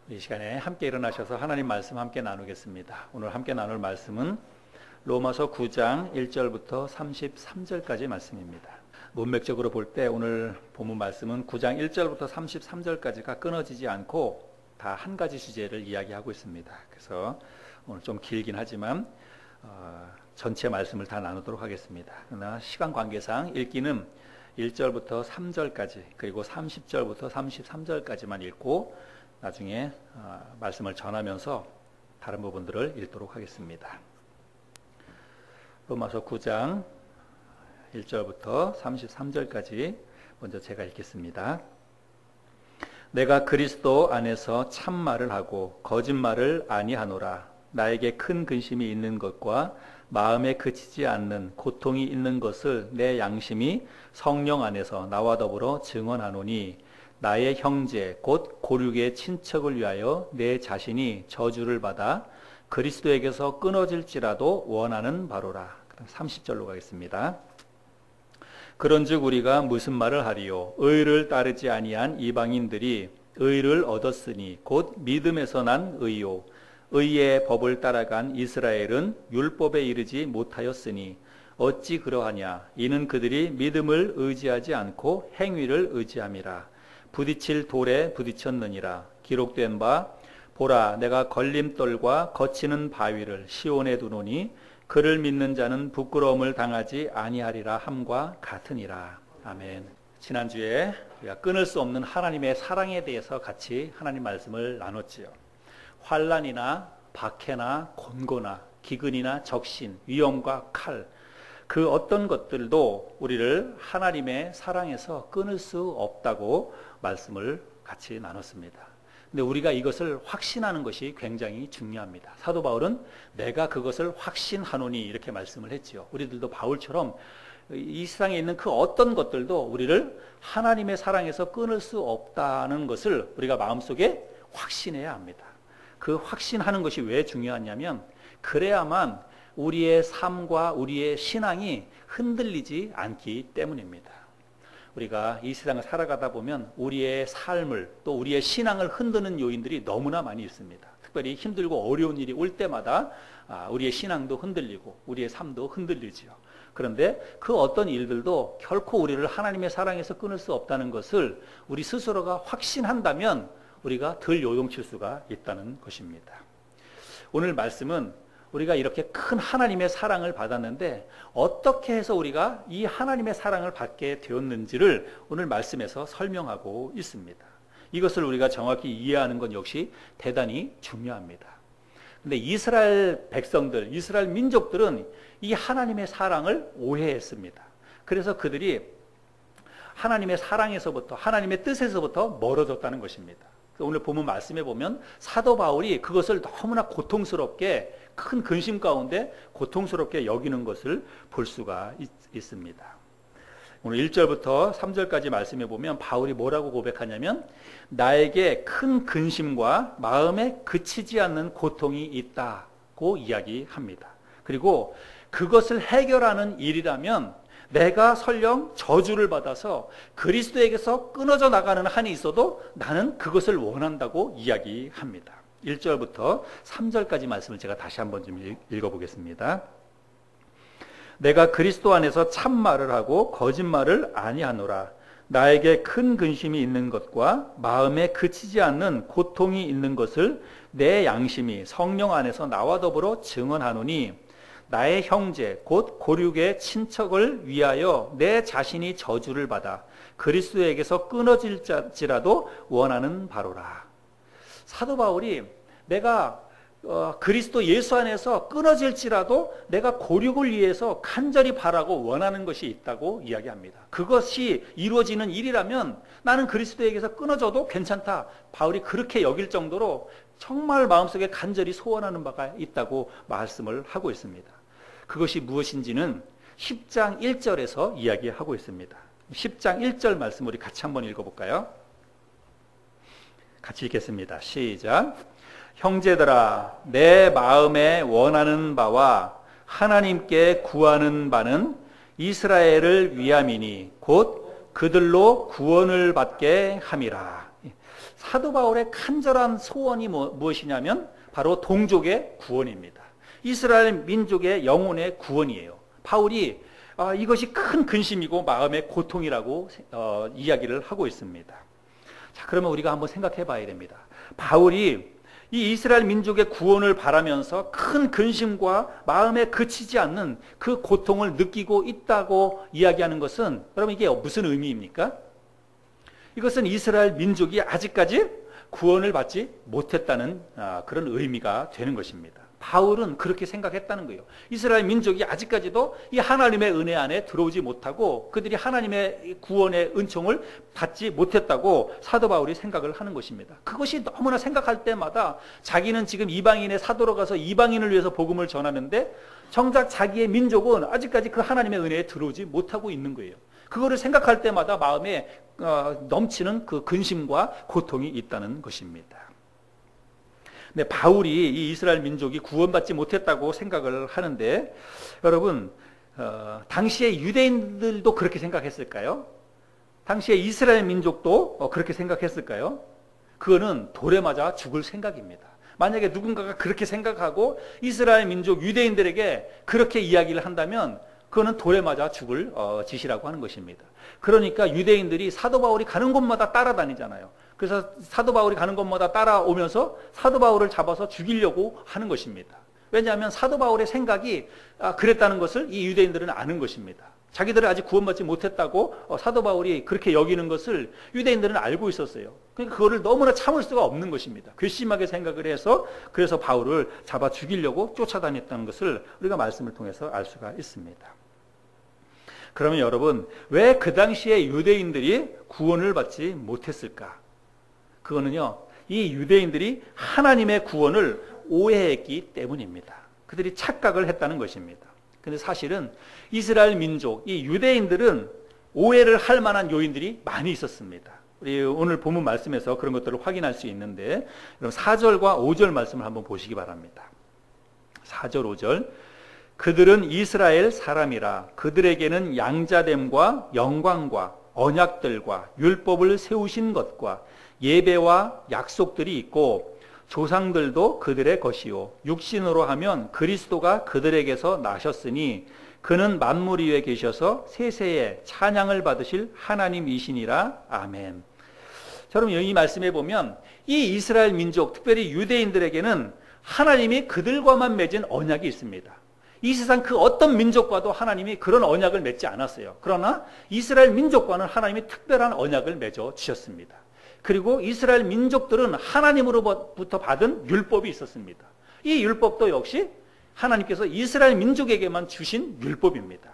이 시간에 함께 일어나셔서 하나님 말씀 함께 나누겠습니다. 오늘 함께 나눌 말씀은 로마서 9장 1절부터 33절까지 말씀입니다. 문맥적으로 볼 때 오늘 본문 말씀은 9장 1절부터 33절까지가 끊어지지 않고 다 한 가지 주제를 이야기하고 있습니다. 그래서 오늘 좀 길긴 하지만 전체 말씀을 다 나누도록 하겠습니다. 그러나 시간 관계상 읽기는 1절부터 3절까지 그리고 30절부터 33절까지만 읽고 나중에 말씀을 전하면서 다른 부분들을 읽도록 하겠습니다. 로마서 9장 1절부터 33절까지 먼저 제가 읽겠습니다. 내가 그리스도 안에서 참말을 하고 거짓말을 아니하노라. 나에게 큰 근심이 있는 것과 마음에 그치지 않는 고통이 있는 것을 내 양심이 성령 안에서 나와 더불어 증언하노니 나의 형제 곧 고륙의 친척을 위하여 내 자신이 저주를 받아 그리스도에게서 끊어질지라도 원하는 바로라. 30절로 가겠습니다. 그런즉 우리가 무슨 말을 하리요? 의를 따르지 아니한 이방인들이 의를 얻었으니 곧 믿음에서 난 의요. 의의 법을 따라간 이스라엘은 율법에 이르지 못하였으니 어찌 그러하냐? 이는 그들이 믿음을 의지하지 않고 행위를 의지함이라. 부딪힐 돌에 부딪혔느니라. 기록된 바 보라 내가 걸림돌과 거치는 바위를 시온에 두노니 그를 믿는 자는 부끄러움을 당하지 아니하리라 함과 같으니라. 아멘. 지난주에 우리가 끊을 수 없는 하나님의 사랑에 대해서 같이 하나님 말씀을 나눴지요. 환난이나 박해나 곤고나 기근이나 적신, 위험과 칼, 그 어떤 것들도 우리를 하나님의 사랑에서 끊을 수 없다고 말씀을 같이 나눴습니다. 근데 우리가 이것을 확신하는 것이 굉장히 중요합니다. 사도 바울은 내가 그것을 확신하노니 이렇게 말씀을 했죠. 우리들도 바울처럼 이 세상에 있는 그 어떤 것들도 우리를 하나님의 사랑에서 끊을 수 없다는 것을 우리가 마음속에 확신해야 합니다. 그 확신하는 것이 왜 중요하냐면 그래야만 우리의 삶과 우리의 신앙이 흔들리지 않기 때문입니다. 우리가 이 세상을 살아가다 보면 우리의 삶을 또 우리의 신앙을 흔드는 요인들이 너무나 많이 있습니다. 특별히 힘들고 어려운 일이 올 때마다 우리의 신앙도 흔들리고 우리의 삶도 흔들리지요. 그런데 그 어떤 일들도 결코 우리를 하나님의 사랑에서 끊을 수 없다는 것을 우리 스스로가 확신한다면 우리가 덜 요동칠 수가 있다는 것입니다. 오늘 말씀은 우리가 이렇게 큰 하나님의 사랑을 받았는데 어떻게 해서 우리가 이 하나님의 사랑을 받게 되었는지를 오늘 말씀에서 설명하고 있습니다. 이것을 우리가 정확히 이해하는 건 역시 대단히 중요합니다. 그런데 이스라엘 백성들, 이스라엘 민족들은 이 하나님의 사랑을 오해했습니다. 그래서 그들이 하나님의 사랑에서부터 하나님의 뜻에서부터 멀어졌다는 것입니다. 오늘 본문 말씀에 보면 사도 바울이 그것을 너무나 고통스럽게 큰 근심 가운데 고통스럽게 여기는 것을 볼 수가 있습니다. 오늘 1절부터 3절까지 말씀해 보면 바울이 뭐라고 고백하냐면 나에게 큰 근심과 마음에 그치지 않는 고통이 있다고 이야기합니다. 그리고 그것을 해결하는 일이라면 내가 설령 저주를 받아서 그리스도에게서 끊어져 나가는 한이 있어도 나는 그것을 원한다고 이야기합니다. 1절부터 3절까지 말씀을 제가 다시 한번 좀 읽어보겠습니다. 내가 그리스도 안에서 참말을 하고 거짓말을 아니하노라. 나에게 큰 근심이 있는 것과 마음에 그치지 않는 고통이 있는 것을 내 양심이 성령 안에서 나와 더불어 증언하노니 나의 형제 곧 고륙의 친척을 위하여 내 자신이 저주를 받아 그리스도에게서 끊어질지라도 원하는 바로라. 사도 바울이 내가 그리스도 예수 안에서 끊어질지라도 내가 고륙을 위해서 간절히 바라고 원하는 것이 있다고 이야기합니다. 그것이 이루어지는 일이라면 나는 그리스도에게서 끊어져도 괜찮다. 바울이 그렇게 여길 정도로 정말 마음속에 간절히 소원하는 바가 있다고 말씀을 하고 있습니다. 그것이 무엇인지는 10장 1절에서 이야기하고 있습니다. 10장 1절 말씀 우리 같이 한번 읽어볼까요? 같이 읽겠습니다. 시작. 형제들아 내 마음에 원하는 바와 하나님께 구하는 바는 이스라엘을 위함이니 곧 그들로 구원을 받게 함이라. 사도 바울의 간절한 소원이 무엇이냐면 바로 동족의 구원입니다. 이스라엘 민족의 영혼의 구원이에요. 바울이 이것이 큰 근심이고 마음의 고통이라고 이야기를 하고 있습니다. 자, 그러면 우리가 한번 생각해 봐야 됩니다. 바울이 이 이스라엘 민족의 구원을 바라면서 큰 근심과 마음에 그치지 않는 그 고통을 느끼고 있다고 이야기하는 것은 여러분 이게 무슨 의미입니까? 이것은 이스라엘 민족이 아직까지 구원을 받지 못했다는 그런 의미가 되는 것입니다. 바울은 그렇게 생각했다는 거예요. 이스라엘 민족이 아직까지도 이 하나님의 은혜 안에 들어오지 못하고 그들이 하나님의 구원의 은총을 받지 못했다고 사도 바울이 생각을 하는 것입니다. 그것이 너무나 생각할 때마다 자기는 지금 이방인의 사도로 가서 이방인을 위해서 복음을 전하는데 정작 자기의 민족은 아직까지 그 하나님의 은혜에 들어오지 못하고 있는 거예요. 그거를 생각할 때마다 마음에 넘치는 그 근심과 고통이 있다는 것입니다. 근데 바울이 이 이스라엘 민족이 구원받지 못했다고 생각을 하는데 여러분 당시에 유대인들도 그렇게 생각했을까요? 당시에 이스라엘 민족도 그렇게 생각했을까요? 그거는 돌에 맞아 죽을 생각입니다. 만약에 누군가가 그렇게 생각하고 이스라엘 민족 유대인들에게 그렇게 이야기를 한다면 그거는 돌에 맞아 죽을 짓이라고 하는 것입니다. 그러니까 유대인들이 사도 바울이 가는 곳마다 따라다니잖아요. 그래서 사도 바울이 가는 곳마다 따라오면서 사도 바울을 잡아서 죽이려고 하는 것입니다. 왜냐하면 사도 바울의 생각이 그랬다는 것을 이 유대인들은 아는 것입니다. 자기들은 아직 구원받지 못했다고 사도 바울이 그렇게 여기는 것을 유대인들은 알고 있었어요. 그러니까 그거를 너무나 참을 수가 없는 것입니다. 괘씸하게 생각을 해서 그래서 바울을 잡아 죽이려고 쫓아다녔다는 것을 우리가 말씀을 통해서 알 수가 있습니다. 그러면 여러분 왜 그 당시에 유대인들이 구원을 받지 못했을까? 그거는요, 이 유대인들이 하나님의 구원을 오해했기 때문입니다. 그들이 착각을 했다는 것입니다. 근데 사실은 이스라엘 민족, 이 유대인들은 오해를 할 만한 요인들이 많이 있었습니다. 우리 오늘 본문 말씀에서 그런 것들을 확인할 수 있는데, 여러분 4절과 5절 말씀을 한번 보시기 바랍니다. 4절, 5절. 그들은 이스라엘 사람이라 그들에게는 양자됨과 영광과 언약들과 율법을 세우신 것과 예배와 약속들이 있고 조상들도 그들의 것이요 육신으로 하면 그리스도가 그들에게서 나셨으니 그는 만물 위에 계셔서 세세에 찬양을 받으실 하나님이시니라. 아멘. 여러분 이 말씀에 보면 이 이스라엘 민족, 특별히 유대인들에게는 하나님이 그들과만 맺은 언약이 있습니다. 이 세상 그 어떤 민족과도 하나님이 그런 언약을 맺지 않았어요. 그러나 이스라엘 민족과는 하나님이 특별한 언약을 맺어 주셨습니다. 그리고 이스라엘 민족들은 하나님으로부터 받은 율법이 있었습니다. 이 율법도 역시 하나님께서 이스라엘 민족에게만 주신 율법입니다.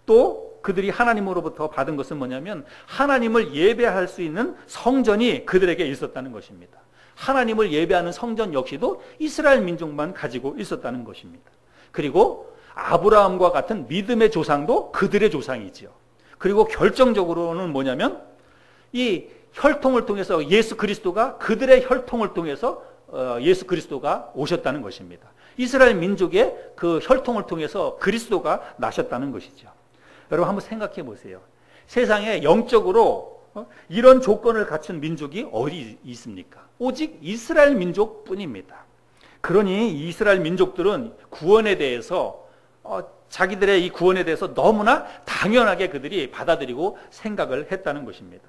또 그들이 하나님으로부터 받은 것은 뭐냐면 하나님을 예배할 수 있는 성전이 그들에게 있었다는 것입니다. 하나님을 예배하는 성전 역시도 이스라엘 민족만 가지고 있었다는 것입니다. 그리고 아브라함과 같은 믿음의 조상도 그들의 조상이지요. 그리고 결정적으로는 뭐냐면 이 혈통을 통해서 예수 그리스도가 그들의 혈통을 통해서 예수 그리스도가 오셨다는 것입니다. 이스라엘 민족의 그 혈통을 통해서 그리스도가 나셨다는 것이죠. 여러분 한번 생각해 보세요. 세상에 영적으로 이런 조건을 갖춘 민족이 어디 있습니까? 오직 이스라엘 민족뿐입니다. 그러니 이스라엘 민족들은 구원에 대해서 자기들의 이 구원에 대해서 너무나 당연하게 그들이 받아들이고 생각을 했다는 것입니다.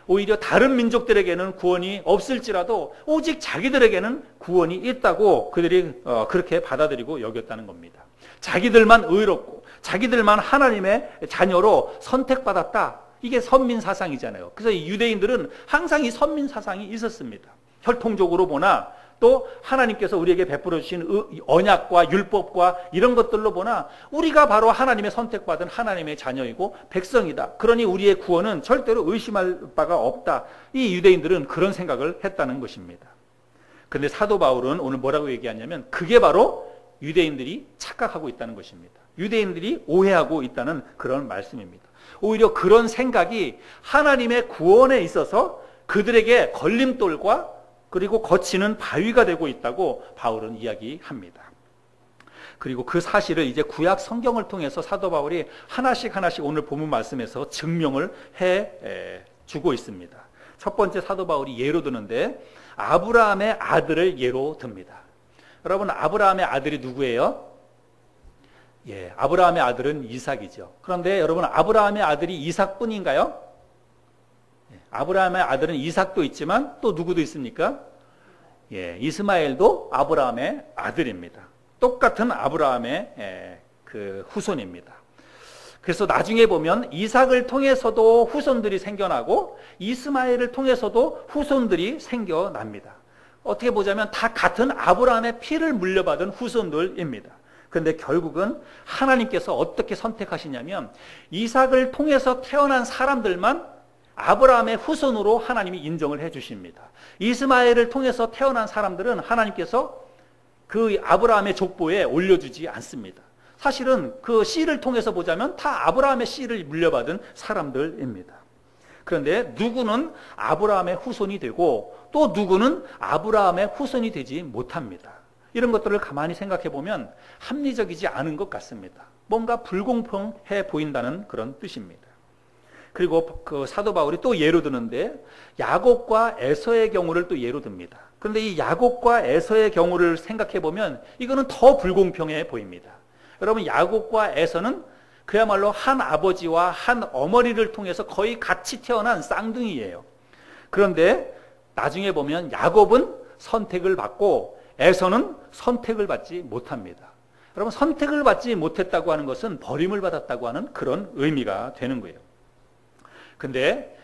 오히려 다른 민족들에게는 구원이 없을지라도 오직 자기들에게는 구원이 있다고 그들이 그렇게 받아들이고 여겼다는 겁니다. 자기들만 의롭고 자기들만 하나님의 자녀로 선택받았다. 이게 선민 사상이잖아요. 그래서 이 유대인들은 항상 이 선민 사상이 있었습니다. 혈통적으로 보나 또 하나님께서 우리에게 베풀어 주신 언약과 율법과 이런 것들로 보나 우리가 바로 하나님의 선택받은 하나님의 자녀이고 백성이다. 그러니 우리의 구원은 절대로 의심할 바가 없다. 이 유대인들은 그런 생각을 했다는 것입니다. 그런데 사도 바울은 오늘 뭐라고 얘기하냐면 그게 바로 유대인들이 착각하고 있다는 것입니다. 유대인들이 오해하고 있다는 그런 말씀입니다. 오히려 그런 생각이 하나님의 구원에 있어서 그들에게 걸림돌과 그리고 거치는 바위가 되고 있다고 바울은 이야기합니다. 그리고 그 사실을 이제 구약 성경을 통해서 사도 바울이 하나씩 오늘 본문 말씀에서 증명을 해 주고 있습니다. 첫 번째 사도 바울이 예로 드는데 아브라함의 아들을 예로 듭니다. 여러분, 아브라함의 아들이 누구예요? 예, 아브라함의 아들은 이삭이죠. 그런데 여러분, 아브라함의 아들이 이삭뿐인가요? 예, 아브라함의 아들은 이삭도 있지만 또 누구도 있습니까? 예, 이스마엘도 아브라함의 아들입니다. 똑같은 아브라함의 그 후손입니다. 그래서 나중에 보면 이삭을 통해서도 후손들이 생겨나고 이스마엘을 통해서도 후손들이 생겨납니다. 어떻게 보자면 다 같은 아브라함의 피를 물려받은 후손들입니다. 그런데 결국은 하나님께서 어떻게 선택하시냐면 이삭을 통해서 태어난 사람들만 아브라함의 후손으로 하나님이 인정을 해 주십니다. 이스마엘을 통해서 태어난 사람들은 하나님께서 그 아브라함의 족보에 올려주지 않습니다. 사실은 그 씨를 통해서 보자면 다 아브라함의 씨를 물려받은 사람들입니다. 그런데 누구는 아브라함의 후손이 되고 또 누구는 아브라함의 후손이 되지 못합니다. 이런 것들을 가만히 생각해 보면 합리적이지 않은 것 같습니다. 뭔가 불공평해 보인다는 그런 뜻입니다. 그리고 그 사도 바울이 또 예로 드는데 야곱과 에서의 경우를 또 예로 듭니다. 그런데 이 야곱과 에서의 경우를 생각해 보면 이거는 더 불공평해 보입니다. 여러분, 야곱과 에서는 그야말로 한 아버지와 한 어머니를 통해서 거의 같이 태어난 쌍둥이예요. 그런데 나중에 보면 야곱은 선택을 받고 에서는 선택을 받지 못합니다. 여러분, 선택을 받지 못했다고 하는 것은 버림을 받았다고 하는 그런 의미가 되는 거예요. 근데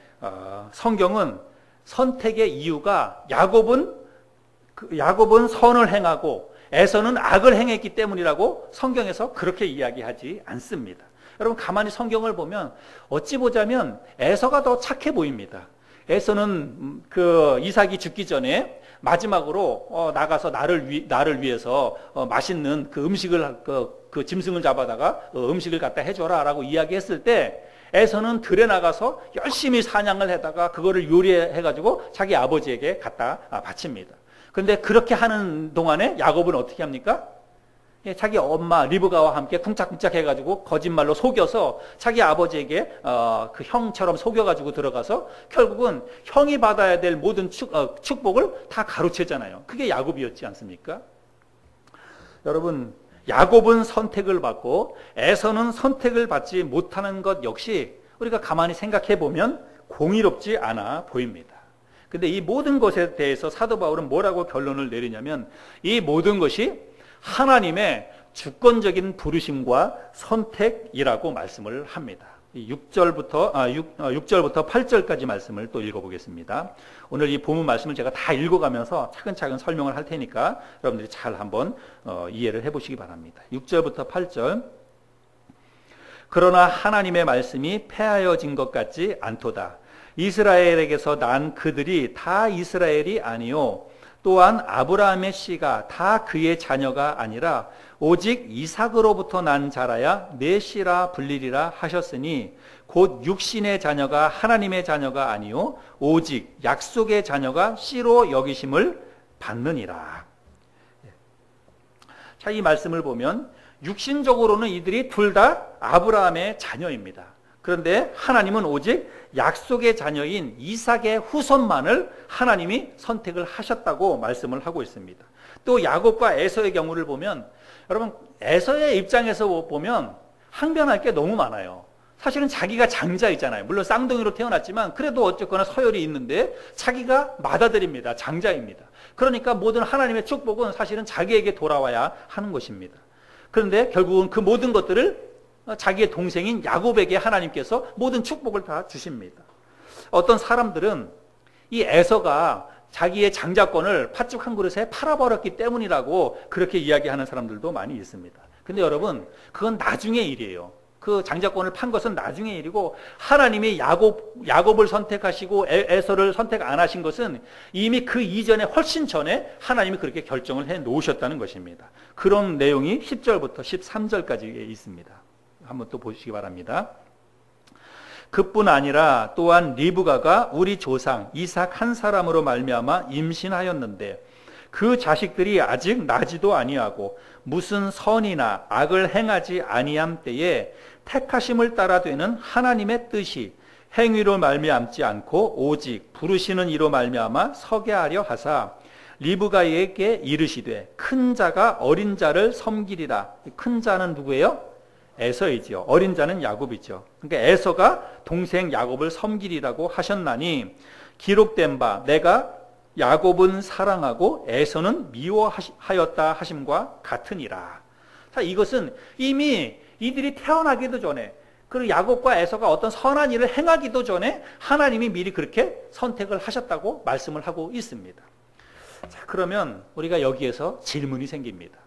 성경은 선택의 이유가 야곱은 선을 행하고 에서는 악을 행했기 때문이라고 성경에서 그렇게 이야기하지 않습니다. 여러분, 가만히 성경을 보면 어찌 보자면 에서가 더 착해 보입니다. 에서는 그 이삭이 죽기 전에 마지막으로 나가서 나를 위해서 맛있는 그 음식을 그 짐승을 잡아다가 음식을 갖다 해줘라라고 이야기했을 때 에서는 들에 나가서 열심히 사냥을 해다가 그거를 요리해가지고 자기 아버지에게 갖다 바칩니다. 그런데 그렇게 하는 동안에 야곱은 어떻게 합니까? 자기 엄마 리브가와 함께 쿵짝쿵짝 해가지고 거짓말로 속여서 자기 아버지에게 그 형처럼 속여가지고 들어가서 결국은 형이 받아야 될 모든 축복을 다 가로채잖아요. 그게 야곱이었지 않습니까? 여러분, 야곱은 선택을 받고 에서는 선택을 받지 못하는 것 역시 우리가 가만히 생각해 보면 공의롭지 않아 보입니다. 근데 이 모든 것에 대해서 사도 바울은 뭐라고 결론을 내리냐면 이 모든 것이 하나님의 주권적인 부르심과 선택이라고 말씀을 합니다. 6절부터 8절까지 말씀을 또 읽어보겠습니다. 오늘 이 본문 말씀을 제가 다 읽어가면서 차근차근 설명을 할 테니까 여러분들이 잘 한번 이해를 해보시기 바랍니다. 6절부터 8절. 그러나 하나님의 말씀이 폐하여진 것 같지 않도다. 이스라엘에게서 난 그들이 다 이스라엘이 아니요 또한 아브라함의 씨가 다 그의 자녀가 아니라 오직 이삭으로부터 난 자라야 내 씨라 불리리라 하셨으니 곧 육신의 자녀가 하나님의 자녀가 아니요 오직 약속의 자녀가 씨로 여기심을 받느니라. 자, 이 말씀을 보면 육신적으로는 이들이 둘 다 아브라함의 자녀입니다. 그런데 하나님은 오직 약속의 자녀인 이삭의 후손만을 하나님이 선택을 하셨다고 말씀을 하고 있습니다. 또 야곱과 에서의 경우를 보면 여러분, 에서의 입장에서 보면 항변할 게 너무 많아요. 사실은 자기가 장자이잖아요. 물론 쌍둥이로 태어났지만 그래도 어쨌거나 서열이 있는데 자기가 맏아들입니다. 장자입니다. 그러니까 모든 하나님의 축복은 사실은 자기에게 돌아와야 하는 것입니다. 그런데 결국은 그 모든 것들을 자기의 동생인 야곱에게 하나님께서 모든 축복을 다 주십니다. 어떤 사람들은 이 에서가 자기의 장자권을 팥죽 한 그릇에 팔아버렸기 때문이라고 그렇게 이야기하는 사람들도 많이 있습니다. 근데 여러분, 그건 나중의 일이에요. 그 장자권을 판 것은 나중의 일이고 하나님이 야곱을 선택하시고 에서를 선택 안 하신 것은 이미 그 이전에 훨씬 전에 하나님이 그렇게 결정을 해 놓으셨다는 것입니다. 그런 내용이 10절부터 13절까지 있습니다. 한번 또 보시기 바랍니다. 그뿐 아니라 또한 리브가가 우리 조상 이삭 한 사람으로 말미암아 임신하였는데 그 자식들이 아직 나지도 아니하고 무슨 선이나 악을 행하지 아니함 때에 택하심을 따라 되는 하나님의 뜻이 행위로 말미암지 않고 오직 부르시는 이로 말미암아 서게 하려 하사 리브가에게 이르시되 큰 자가 어린 자를 섬기리라. 큰 자는 누구예요? 에서이지요. 어린 자는 야곱이죠. 그러니까 에서가 동생 야곱을 섬기리라고 하셨나니 기록된 바 내가 야곱은 사랑하고 에서는 미워하였다 하심과 같으니라. 자, 이것은 이미 이들이 태어나기도 전에 그리고 야곱과 에서가 어떤 선한 일을 행하기도 전에 하나님이 미리 그렇게 선택을 하셨다고 말씀을 하고 있습니다. 자, 그러면 우리가 여기에서 질문이 생깁니다.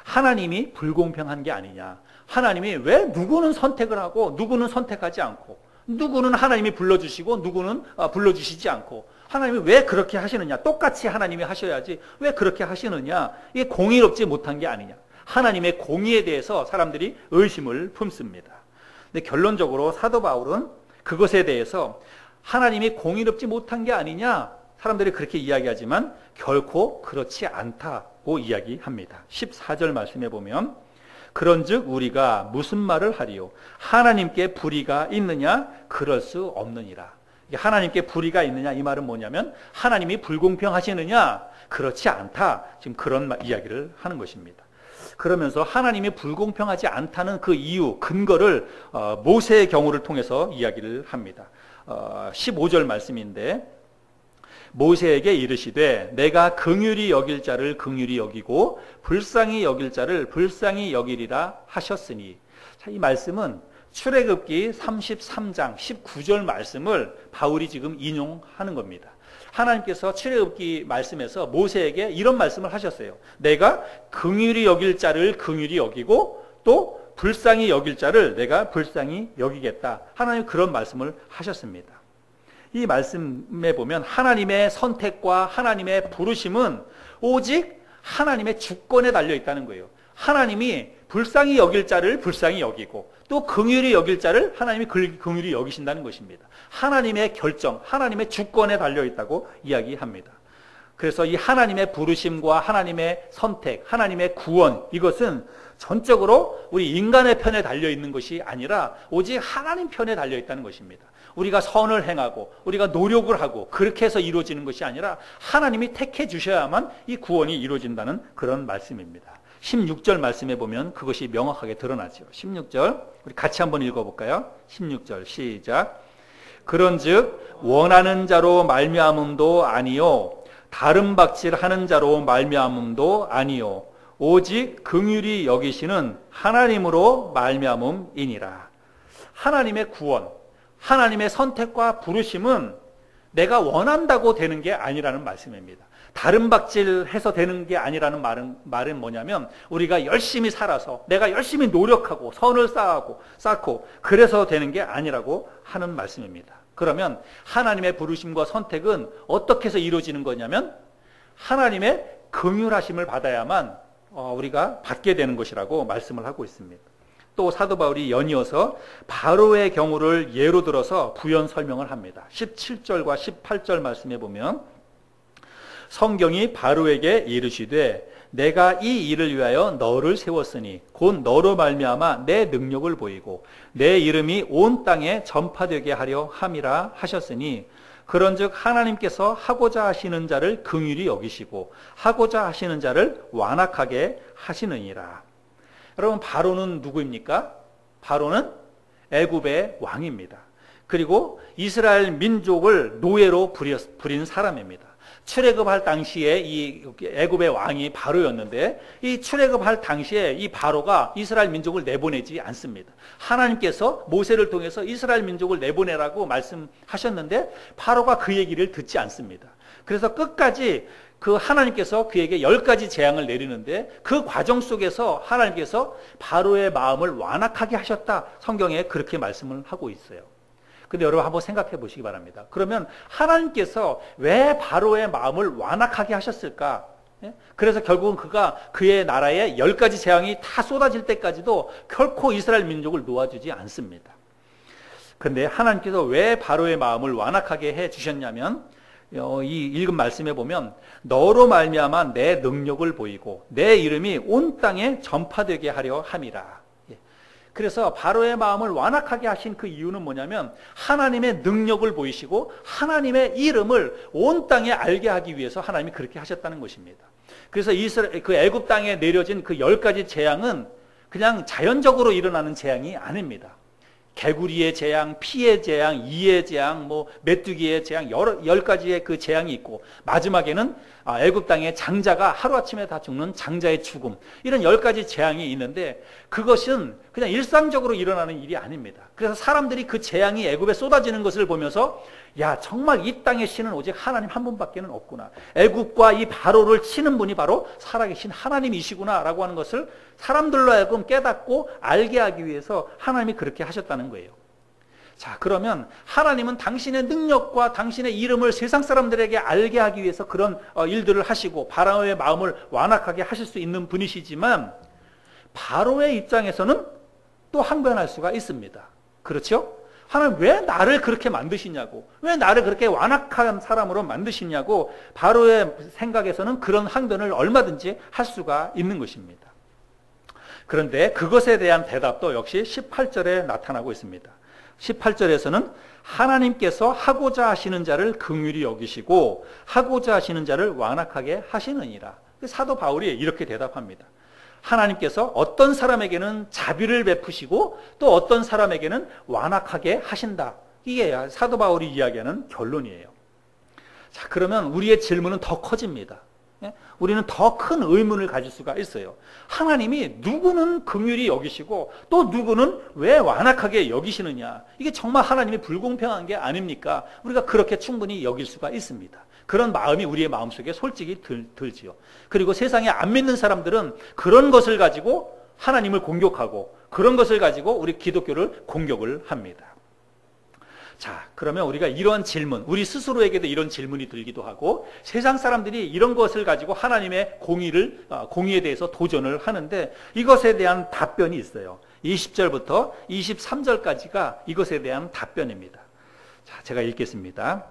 하나님이 불공평한 게 아니냐? 하나님이 왜 누구는 선택을 하고 누구는 선택하지 않고 누구는 하나님이 불러주시고 누구는 불러주시지 않고 하나님이 왜 그렇게 하시느냐? 똑같이 하나님이 하셔야지 왜 그렇게 하시느냐? 이게 공의롭지 못한 게 아니냐? 하나님의 공의에 대해서 사람들이 의심을 품습니다. 근데 결론적으로 사도 바울은 그것에 대해서 하나님이 공의롭지 못한 게 아니냐? 사람들이 그렇게 이야기하지만 결코 그렇지 않다고 이야기합니다. 14절 말씀해 보면 그런즉 우리가 무슨 말을 하리요? 하나님께 불의가 있느냐? 그럴 수 없느니라. 하나님께 불의가 있느냐? 이 말은 뭐냐면 하나님이 불공평하시느냐? 그렇지 않다. 지금 그런 이야기를 하는 것입니다. 그러면서 하나님이 불공평하지 않다는 그 이유, 근거를 모세의 경우를 통해서 이야기를 합니다. 15절 말씀인데 모세에게 이르시되 내가 긍휼히 여길 자를 긍휼히 여기고 불쌍히 여길 자를 불쌍히 여기리라 하셨으니. 자, 이 말씀은 출애굽기 33장 19절 말씀을 바울이 지금 인용하는 겁니다. 하나님께서 출애굽기 말씀에서 모세에게 이런 말씀을 하셨어요. 내가 긍휼히 여길 자를 긍휼히 여기고 또 불쌍히 여길 자를 내가 불쌍히 여기겠다. 하나님 그런 말씀을 하셨습니다. 이 말씀에 보면 하나님의 선택과 하나님의 부르심은 오직 하나님의 주권에 달려 있다는 거예요. 하나님이 불쌍히 여길 자를 불쌍히 여기고 또 긍휼히 여길 자를 하나님이 긍휼히 여기신다는 것입니다. 하나님의 결정, 하나님의 주권에 달려 있다고 이야기합니다. 그래서 이 하나님의 부르심과 하나님의 선택, 하나님의 구원, 이것은 전적으로 우리 인간의 편에 달려 있는 것이 아니라 오직 하나님 편에 달려 있다는 것입니다. 우리가 선을 행하고 우리가 노력을 하고 그렇게 해서 이루어지는 것이 아니라 하나님이 택해 주셔야만 이 구원이 이루어진다는 그런 말씀입니다. 16절 말씀에 보면 그것이 명확하게 드러나죠. 16절 우리 같이 한번 읽어볼까요? 16절 시작. 그런즉 원하는 자로 말미암음도 아니요 다른 박질하는 자로 말미암음도 아니요 오직 긍휼히 여기시는 하나님으로 말미암음이니라. 하나님의 구원, 하나님의 선택과 부르심은 내가 원한다고 되는 게 아니라는 말씀입니다. 다른 박질해서 되는 게 아니라는 말은 뭐냐면 우리가 열심히 살아서 내가 열심히 노력하고 선을 쌓고 그래서 되는 게 아니라고 하는 말씀입니다. 그러면 하나님의 부르심과 선택은 어떻게 해서 이루어지는 거냐면 하나님의 긍휼하심을 받아야만 우리가 받게 되는 것이라고 말씀을 하고 있습니다. 또 사도 바울이 연이어서 바로의 경우를 예로 들어서 부연 설명을 합니다. 17절과 18절 말씀에 보면 성경이 바로에게 이르시되 내가 이 일을 위하여 너를 세웠으니 곧 너로 말미암아 내 능력을 보이고 내 이름이 온 땅에 전파되게 하려 함이라 하셨으니 그런즉 하나님께서 하고자 하시는 자를 긍휼히 여기시고 하고자 하시는 자를 완악하게 하시느니라. 여러분 바로는 누구입니까? 바로는 애굽의 왕입니다. 그리고 이스라엘 민족을 노예로 부린 사람입니다. 출애굽할 당시에 이 애굽의 왕이 바로였는데 이 출애굽할 당시에 이 바로가 이스라엘 민족을 내보내지 않습니다. 하나님께서 모세를 통해서 이스라엘 민족을 내보내라고 말씀하셨는데 바로가 그 얘기를 듣지 않습니다. 그래서 끝까지 그 하나님께서 그에게 10가지 재앙을 내리는데 그 과정 속에서 하나님께서 바로의 마음을 완악하게 하셨다. 성경에 그렇게 말씀을 하고 있어요. 근데 여러분 한번 생각해 보시기 바랍니다. 그러면 하나님께서 왜 바로의 마음을 완악하게 하셨을까? 그래서 결국은 그가 그의 나라에 10가지 재앙이 다 쏟아질 때까지도 결코 이스라엘 민족을 놓아주지 않습니다. 그런데 하나님께서 왜 바로의 마음을 완악하게 해 주셨냐면 이 읽은 말씀에 보면 너로 말미암아 내 능력을 보이고 내 이름이 온 땅에 전파되게 하려 함이라. 그래서 바로의 마음을 완악하게 하신 그 이유는 뭐냐면 하나님의 능력을 보이시고 하나님의 이름을 온 땅에 알게 하기 위해서 하나님이 그렇게 하셨다는 것입니다. 그래서 그 애굽 땅에 내려진 그 10가지 재앙은 그냥 자연적으로 일어나는 재앙이 아닙니다. 개구리의 재앙, 피의 재앙, 이의 재앙, 메뚜기의 재앙, 10가지의 그 재앙이 있고, 마지막에는 애굽 땅의 장자가 하루아침에 다 죽는 장자의 죽음, 이런 10가지 재앙이 있는데 그것은 그냥 일상적으로 일어나는 일이 아닙니다. 그래서 사람들이 그 재앙이 애굽에 쏟아지는 것을 보면서 야, 정말 이 땅의 신은 오직 하나님 한 분밖에는 없구나, 애굽과 이 바로를 치는 분이 바로 살아계신 하나님이시구나 라고 하는 것을 사람들로 하여금 깨닫고 알게 하기 위해서 하나님이 그렇게 하셨다는 거예요. 자, 그러면 하나님은 당신의 능력과 당신의 이름을 세상 사람들에게 알게 하기 위해서 그런 일들을 하시고 바로의 마음을 완악하게 하실 수 있는 분이시지만, 바로의 입장에서는 또 항변할 수가 있습니다. 그렇죠? 하나님 왜 나를 그렇게 만드시냐고, 왜 나를 그렇게 완악한 사람으로 만드시냐고, 바로의 생각에서는 그런 항변을 얼마든지 할 수가 있는 것입니다. 그런데 그것에 대한 대답도 역시 18절에 나타나고 있습니다. 18절에서는 하나님께서 하고자 하시는 자를 긍휼히 여기시고 하고자 하시는 자를 완악하게 하시느니라. 사도 바울이 이렇게 대답합니다. 하나님께서 어떤 사람에게는 자비를 베푸시고 또 어떤 사람에게는 완악하게 하신다. 이게 사도 바울이 이야기하는 결론이에요. 자, 그러면 우리의 질문은 더 커집니다. 우리는 더 큰 의문을 가질 수가 있어요. 하나님이 누구는 긍휼히 여기시고 또 누구는 왜 완악하게 여기시느냐. 이게 정말 하나님이 불공평한 게 아닙니까? 우리가 그렇게 충분히 여길 수가 있습니다. 그런 마음이 우리의 마음속에 솔직히 들지요. 그리고 세상에 안 믿는 사람들은 그런 것을 가지고 하나님을 공격하고 그런 것을 가지고 우리 기독교를 공격을 합니다. 자, 그러면 우리가 이런 질문, 우리 스스로에게도 이런 질문이 들기도 하고 세상 사람들이 이런 것을 가지고 하나님의 공의에 대해서 도전을 하는데 이것에 대한 답변이 있어요. 20절부터 23절까지가 이것에 대한 답변입니다. 자, 제가 읽겠습니다.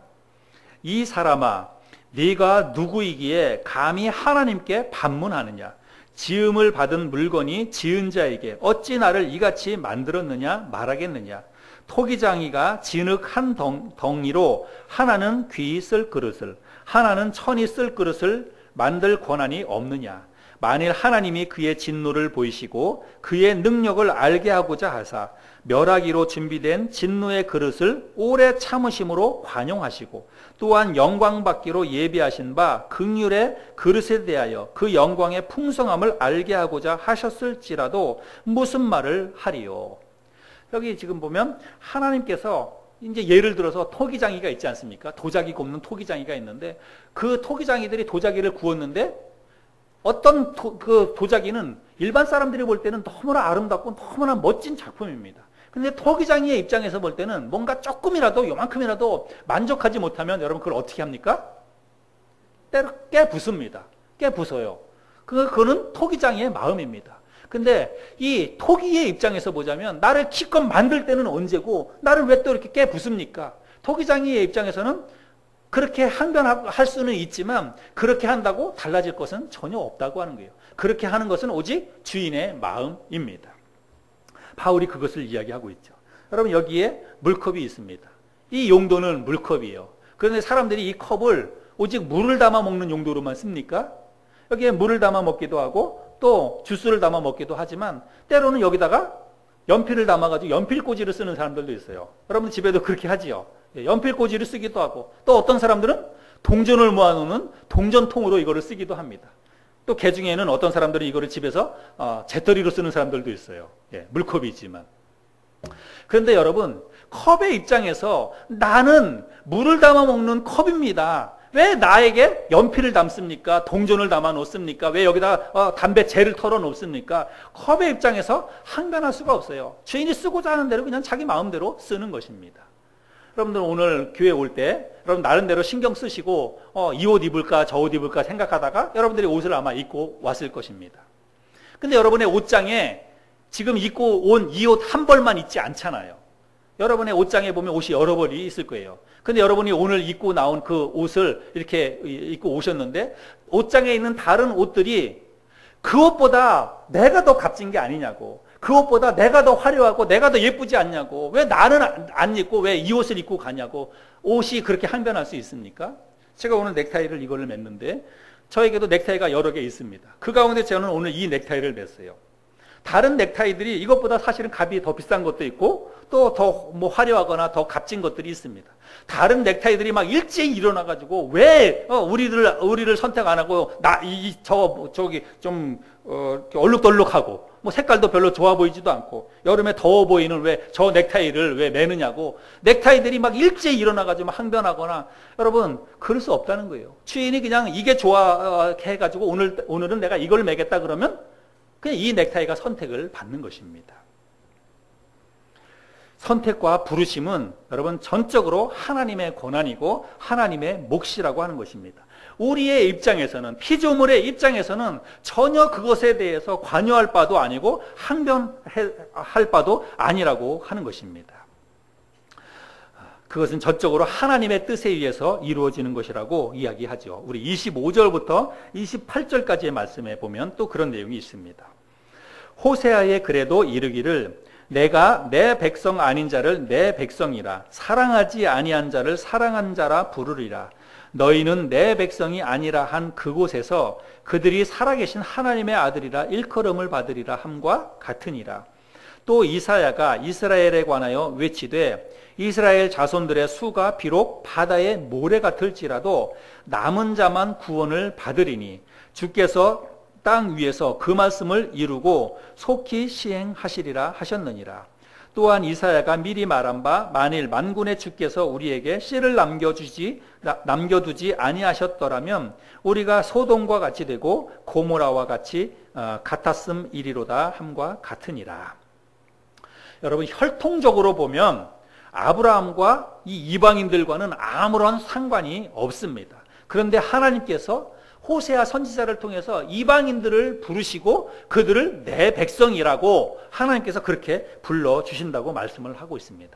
이 사람아, 네가 누구이기에 감히 하나님께 반문하느냐? 지음을 받은 물건이 지은 자에게 어찌 나를 이같이 만들었느냐 말하겠느냐? 토기장이가 진흙 한 덩이로 하나는 귀히 쓸 그릇을, 하나는 천이 쓸 그릇을 만들 권한이 없느냐? 만일 하나님이 그의 진노를 보이시고 그의 능력을 알게 하고자 하사 멸하기로 준비된 진노의 그릇을 오래 참으심으로 관용하시고 또한 영광 받기로 예비하신 바 긍휼의 그릇에 대하여 그 영광의 풍성함을 알게 하고자 하셨을지라도 무슨 말을 하리요? 여기 지금 보면 하나님께서 이제 예를 들어서 토기장이가 있지 않습니까? 도자기 굽는 토기장이가 있는데 그 토기장이들이 도자기를 구웠는데 어떤 그 도자기는 일반 사람들이 볼 때는 너무나 아름답고 너무나 멋진 작품입니다. 근데 토기장이의 입장에서 볼 때는 뭔가 조금이라도 요만큼이라도 만족하지 못하면 여러분 그걸 어떻게 합니까? 때로 깨부숩니다. 깨부숴요. 그거는 토기장이의 마음입니다. 근데 이 토기의 입장에서 보자면 나를 기껏 만들 때는 언제고 나를 왜 또 이렇게 깨부숩니까? 토기장이의 입장에서는 그렇게 항변할 수는 있지만 그렇게 한다고 달라질 것은 전혀 없다고 하는 거예요. 그렇게 하는 것은 오직 주인의 마음입니다. 바울이 그것을 이야기하고 있죠. 여러분 여기에 물컵이 있습니다. 이 용도는 물컵이에요. 그런데 사람들이 이 컵을 오직 물을 담아 먹는 용도로만 씁니까? 여기에 물을 담아 먹기도 하고 또 주스를 담아 먹기도 하지만 때로는 여기다가 연필을 담아가지고 연필꽂이를 쓰는 사람들도 있어요. 여러분 집에도 그렇게 하지요. 연필꽂이를 쓰기도 하고 또 어떤 사람들은 동전을 모아놓는 동전통으로 이거를 쓰기도 합니다. 또 개 중에는 어떤 사람들은 이거를 집에서 재떨이로 쓰는 사람들도 있어요. 물컵이 있지만. 그런데 여러분 컵의 입장에서 나는 물을 담아 먹는 컵입니다. 왜 나에게 연필을 담습니까? 동전을 담아 놓습니까? 왜 여기다 담배재를 털어 놓습니까? 컵의 입장에서 항변할 수가 없어요. 주인이 쓰고자 하는 대로 그냥 자기 마음대로 쓰는 것입니다. 여러분들 오늘 교회 올 때 여러분 나름대로 신경 쓰시고 이 옷 입을까 저 옷 입을까 생각하다가 여러분들이 옷을 아마 입고 왔을 것입니다. 근데 여러분의 옷장에 지금 입고 온 이 옷 한 벌만 있지 않잖아요. 여러분의 옷장에 보면 옷이 여러 벌이 있을 거예요. 근데 여러분이 오늘 입고 나온 그 옷을 이렇게 입고 오셨는데 옷장에 있는 다른 옷들이 그 옷보다 내가 더 값진 게 아니냐고, 그것보다 내가 더 화려하고 내가 더 예쁘지 않냐고. 왜 나는 안 입고 왜 이 옷을 입고 가냐고. 옷이 그렇게 항변할 수 있습니까? 제가 오늘 넥타이를 이거를 맸는데 저에게도 넥타이가 여러 개 있습니다. 그 가운데 저는 오늘 이 넥타이를 맸어요. 다른 넥타이들이 이것보다 사실은 값이 더 비싼 것도 있고 또 더 뭐 화려하거나 더 값진 것들이 있습니다. 다른 넥타이들이 막 일제히 일어나가지고 왜 우리를 선택 안 하고 저기 좀 이렇게 얼룩덜룩하고 뭐 색깔도 별로 좋아 보이지도 않고 여름에 더워 보이는 왜 저 넥타이를 왜 매느냐고 넥타이들이 막 일제히 일어나가지고 막 항변하거나 여러분 그럴 수 없다는 거예요. 주인이 그냥 이게 좋아 해가지고 오늘은 내가 이걸 매겠다 그러면 그냥 이 넥타이가 선택을 받는 것입니다. 선택과 부르심은 여러분 전적으로 하나님의 권한이고 하나님의 몫이라고 하는 것입니다. 우리의 입장에서는 피조물의 입장에서는 전혀 그것에 대해서 관여할 바도 아니고 항변할 바도 아니라고 하는 것입니다. 그것은 전적으로 하나님의 뜻에 의해서 이루어지는 것이라고 이야기하죠. 우리 25절부터 28절까지의 말씀에 보면 또 그런 내용이 있습니다. 호세아의 글에도 이르기를 내가 내 백성 아닌 자를 내 백성이라 사랑하지 아니한 자를 사랑한 자라 부르리라. 너희는 내 백성이 아니라 한 그곳에서 그들이 살아계신 하나님의 아들이라 일컬음을 받으리라 함과 같으니라. 또 이사야가 이스라엘에 관하여 외치되 이스라엘 자손들의 수가 비록 바다의 모래 같을지라도 남은 자만 구원을 받으리니 주께서 땅 위에서 그 말씀을 이루고 속히 시행하시리라 하셨느니라. 또한 이사야가 미리 말한 바 만일 만군의 주께서 우리에게 씨를 남겨두지 아니하셨더라면 우리가 소돔과 같이 되고 고모라와 같이 같았음이리로다 함과 같으니라. 여러분 혈통적으로 보면 아브라함과 이 이방인들과는 아무런 상관이 없습니다. 그런데 하나님께서 호세아 선지자를 통해서 이방인들을 부르시고 그들을 내 백성이라고 하나님께서 그렇게 불러주신다고 말씀을 하고 있습니다.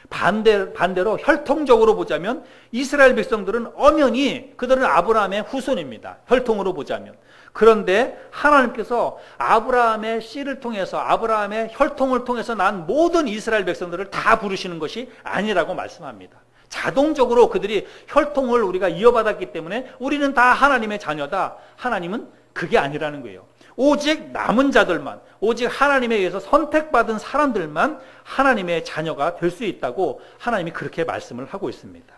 반대로 혈통적으로 보자면 이스라엘 백성들은 엄연히 그들은 아브라함의 후손입니다. 혈통으로 보자면. 그런데 하나님께서 아브라함의 씨를 통해서 아브라함의 혈통을 통해서 난 모든 이스라엘 백성들을 다 부르시는 것이 아니라고 말씀합니다. 자동적으로 그들이 혈통을 우리가 이어받았기 때문에 우리는 다 하나님의 자녀다. 하나님은 그게 아니라는 거예요. 오직 남은 자들만, 오직 하나님에 의해서 선택받은 사람들만 하나님의 자녀가 될 수 있다고 하나님이 그렇게 말씀을 하고 있습니다.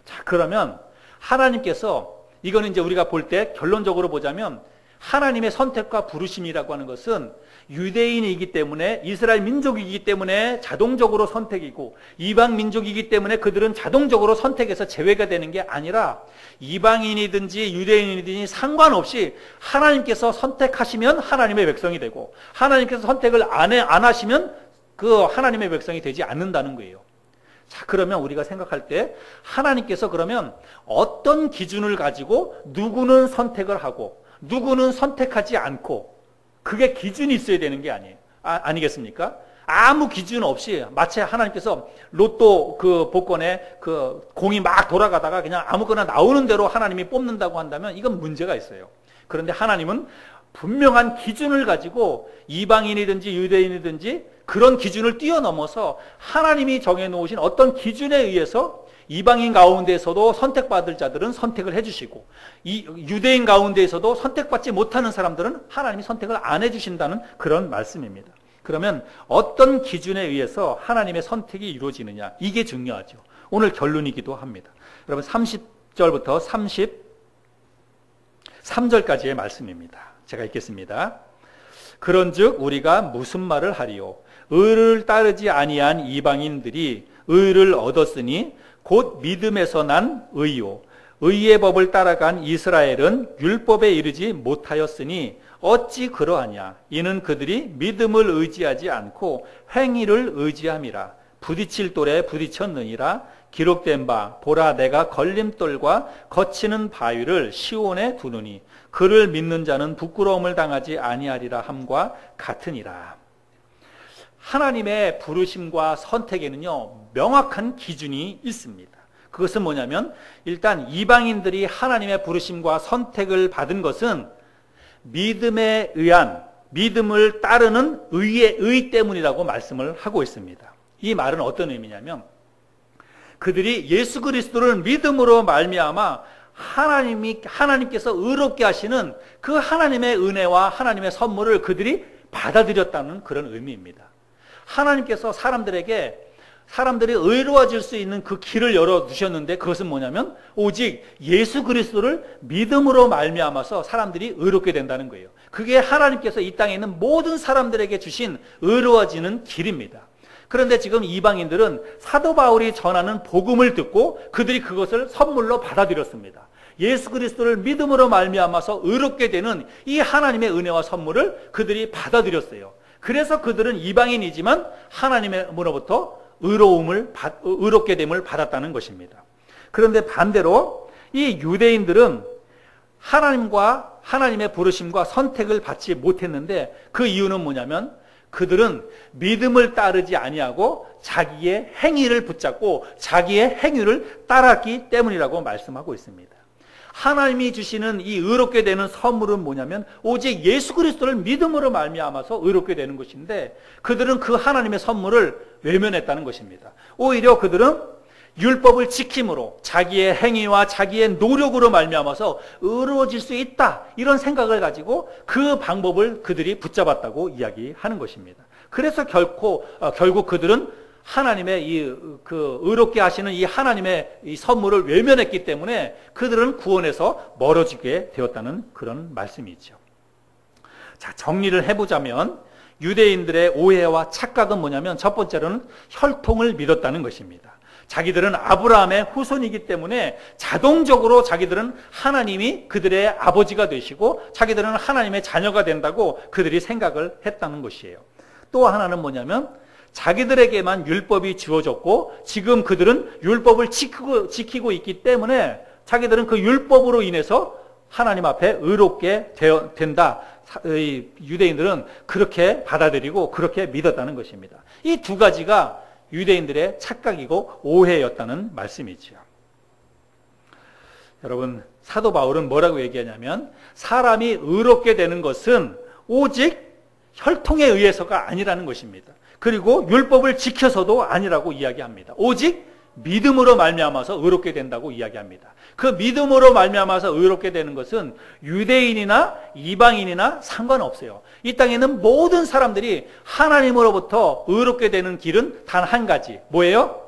자, 그러면 하나님께서 이거는 이제 우리가 볼 때 결론적으로 보자면 하나님의 선택과 부르심이라고 하는 것은 유대인이기 때문에 이스라엘 민족이기 때문에 자동적으로 선택이고 이방 민족이기 때문에 그들은 자동적으로 선택해서 제외가 되는 게 아니라 이방인이든지 유대인이든지 상관없이 하나님께서 선택하시면 하나님의 백성이 되고 하나님께서 선택을 안 하시면 그 하나님의 백성이 되지 않는다는 거예요. 자, 그러면 우리가 생각할 때 하나님께서 그러면 어떤 기준을 가지고 누구는 선택을 하고 누구는 선택하지 않고 그게 기준이 있어야 되는 게 아니겠습니까? 아무 기준 없이 마치 하나님께서 로또 그 복권에 그 공이 막 돌아가다가 그냥 아무거나 나오는 대로 하나님이 뽑는다고 한다면 이건 문제가 있어요. 그런데 하나님은 분명한 기준을 가지고 이방인이든지 유대인이든지 그런 기준을 뛰어넘어서 하나님이 정해놓으신 어떤 기준에 의해서 이방인 가운데에서도 선택받을 자들은 선택을 해주시고 이 유대인 가운데에서도 선택받지 못하는 사람들은 하나님이 선택을 안 해주신다는 그런 말씀입니다. 그러면 어떤 기준에 의해서 하나님의 선택이 이루어지느냐 이게 중요하죠. 오늘 결론이기도 합니다. 여러분 30절부터 33절까지의 말씀입니다. 제가 읽겠습니다. 그런즉 우리가 무슨 말을 하리요? 의를 따르지 아니한 이방인들이 의를 얻었으니 곧 믿음에서 난 의요. 의의 법을 따라간 이스라엘은 율법에 이르지 못하였으니 어찌 그러하냐? 이는 그들이 믿음을 의지하지 않고 행위를 의지함이라. 부딪힐 돌에 부딪혔느니라. 기록된 바 보라 내가 걸림돌과 거치는 바위를 시온에 두느니 그를 믿는 자는 부끄러움을 당하지 아니하리라 함과 같으니라. 하나님의 부르심과 선택에는요 명확한 기준이 있습니다. 그것은 뭐냐면 일단 이방인들이 하나님의 부르심과 선택을 받은 것은 믿음에 의한 믿음을 따르는 의 때문이라고 말씀을 하고 있습니다. 이 말은 어떤 의미냐면 그들이 예수 그리스도를 믿음으로 말미암아 하나님께서 의롭게 하시는 그 하나님의 은혜와 하나님의 선물을 그들이 받아들였다는 그런 의미입니다. 하나님께서 사람들이 의로워질 수 있는 그 길을 열어두셨는데 그것은 뭐냐면 오직 예수 그리스도를 믿음으로 말미암아서 사람들이 의롭게 된다는 거예요. 그게 하나님께서 이 땅에 있는 모든 사람들에게 주신 의로워지는 길입니다. 그런데 지금 이방인들은 사도 바울이 전하는 복음을 듣고 그들이 그것을 선물로 받아들였습니다. 예수 그리스도를 믿음으로 말미암아서 의롭게 되는 이 하나님의 은혜와 선물을 그들이 받아들였어요. 그래서 그들은 이방인이지만 하나님으로부터 의롭게 됨을 받았다는 것입니다. 그런데 반대로 이 유대인들은 하나님과 하나님의 부르심과 선택을 받지 못했는데 그 이유는 뭐냐면 그들은 믿음을 따르지 아니하고 자기의 행위를 붙잡고 자기의 행위를 따랐기 때문이라고 말씀하고 있습니다. 하나님이 주시는 이 의롭게 되는 선물은 뭐냐면 오직 예수 그리스도를 믿음으로 말미암아서 의롭게 되는 것인데 그들은 그 하나님의 선물을 외면했다는 것입니다. 오히려 그들은 율법을 지킴으로 자기의 행위와 자기의 노력으로 말미암아서 의로워질 수 있다 이런 생각을 가지고 그 방법을 그들이 붙잡았다고 이야기하는 것입니다. 그래서 결국 그들은 하나님의 그 의롭게 하시는 이 하나님의 이 선물을 외면했기 때문에 그들은 구원에서 멀어지게 되었다는 그런 말씀이죠. 자, 정리를 해보자면 유대인들의 오해와 착각은 뭐냐면 첫 번째로는 혈통을 믿었다는 것입니다. 자기들은 아브라함의 후손이기 때문에 자동적으로 자기들은 하나님이 그들의 아버지가 되시고 자기들은 하나님의 자녀가 된다고 그들이 생각을 했다는 것이에요. 또 하나는 뭐냐면 자기들에게만 율법이 주어졌고 지금 그들은 율법을 지키고 있기 때문에 자기들은 그 율법으로 인해서 하나님 앞에 의롭게 된다. 유대인들은 그렇게 받아들이고 그렇게 믿었다는 것입니다. 이 두 가지가 유대인들의 착각이고 오해였다는 말씀이죠. 여러분, 사도 바울은 뭐라고 얘기하냐면 사람이 의롭게 되는 것은 오직 혈통에 의해서가 아니라는 것입니다. 그리고 율법을 지켜서도 아니라고 이야기합니다. 오직 믿음으로 말미암아서 의롭게 된다고 이야기합니다. 그 믿음으로 말미암아서 의롭게 되는 것은 유대인이나 이방인이나 상관없어요. 이 땅에 있는 모든 사람들이 하나님으로부터 의롭게 되는 길은 단 한 가지. 뭐예요?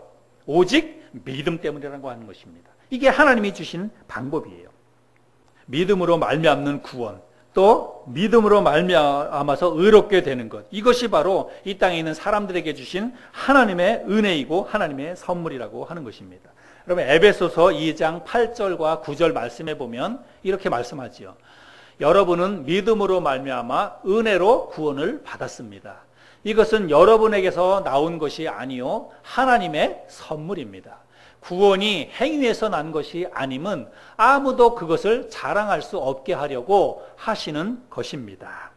오직 믿음 때문이라고 하는 것입니다. 이게 하나님이 주신 방법이에요. 믿음으로 말미암는 구원, 또 믿음으로 말미암아서 의롭게 되는 것, 이것이 바로 이 땅에 있는 사람들에게 주신 하나님의 은혜이고 하나님의 선물이라고 하는 것입니다. 여러분, 에베소서 2장 8절과 9절 말씀해 보면 이렇게 말씀하지요. 여러분은 믿음으로 말미암아 은혜로 구원을 받았습니다. 이것은 여러분에게서 나온 것이 아니요 하나님의 선물입니다. 구원이 행위에서 난 것이 아님은 아무도 그것을 자랑할 수 없게 하려고 하시는 것입니다.